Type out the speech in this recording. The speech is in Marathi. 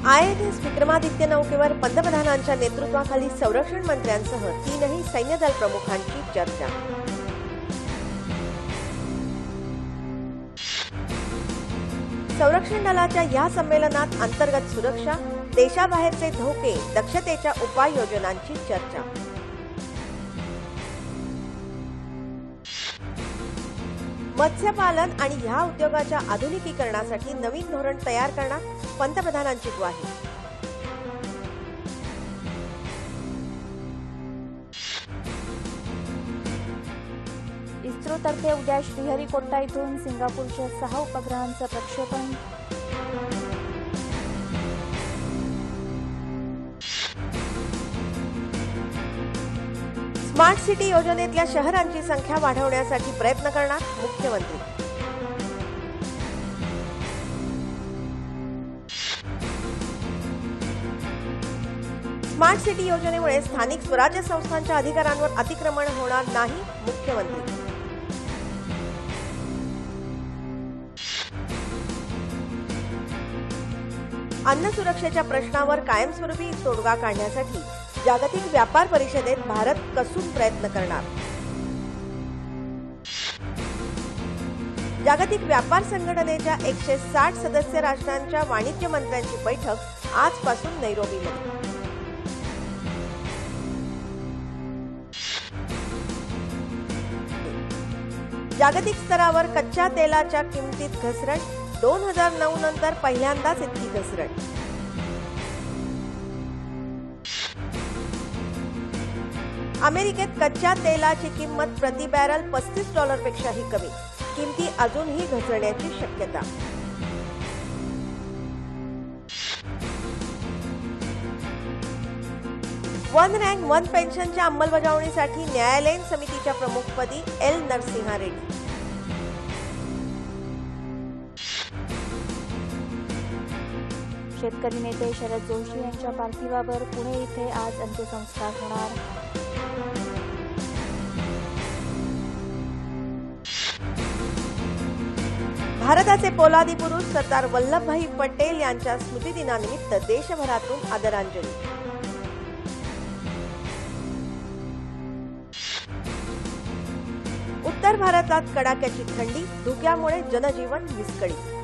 INS विक्रमादित्य नौकेवर पंतप्रधानांच्या नेतृत्वाखाली संरक्षण मंत्र्यांसह तीनही सैन्य दल प्रमुखांची चर्चा। संरक्षण दलाच्या या संमेलनात अंतर्गत सुरक्षा, देशाबाहेरचे धोके, दक्षतेच्या उपाययोजनांची चर्चा। मत्स्यपालन आणि ह्या उद्योगाच्या आधुनिकीकरणासाठी नवीन धोरण तयार करणार, पंतप्रधानांची ग्वाही। इस्रोतर्फे उद्या श्रीहरिकोटा इथून सिंगापूरच्या 6 उपग्रहांचं प्रक्षेपण। स्मार्ट सिटी योजनेतल्या शहरांची संख्या वाढवण्यासाठी प्रयत्न करणार, मुख्यमंत्री। स्मार्ट सिटी योजनेमुळे स्थानिक स्वराज्य संस्थांच्या अधिकारांवर अतिक्रमण होणार नाही, मुख्यमंत्री। अन्न सुरक्षेच्या प्रश्नावर कायमस्वरूपी तोडगा काढण्यासाठी जागतिक व्यापार परिषदेत भारत कसून प्रयत्न करणार। जागतिक व्यापार संघटनेच्या 160 सदस्य राष्ट्रांच्या वाणिज्य मंत्र्यांची बैठक आजपासून नैरोबीमध्ये। जागतिक स्तरावर कच्च्या तेलाच्या किमतीत घसरण, 2009 नंतर पहिल्यांदाच इतकी घसरण। अमेरिकेत कच्च्या तेलाची किंमत प्रति बॅरल $35 पेक्षाही कमी, किमती अजूनही घसरण्याची शक्यता। वन रँक वन पेन्शनच्या अंमलबजावणीसाठी न्यायालयीन समितीच्या प्रमुखपदी एल नरसिंहा रेड्डी। शेतकरी नेते शरद जोशी यांच्या पार्थिवावर पुणे येथे आज अंत्यसंस्कार होणार। भारताचे पोलादी पुरुष सरदार वल्लभभाई पटेल यांच्या स्मृतिदिनानिमित्त देशभरातून आदरांजली। उत्तर भारतात कडाक्याची थंडी, धुक्यामुळे जनजीवन विस्कळीत।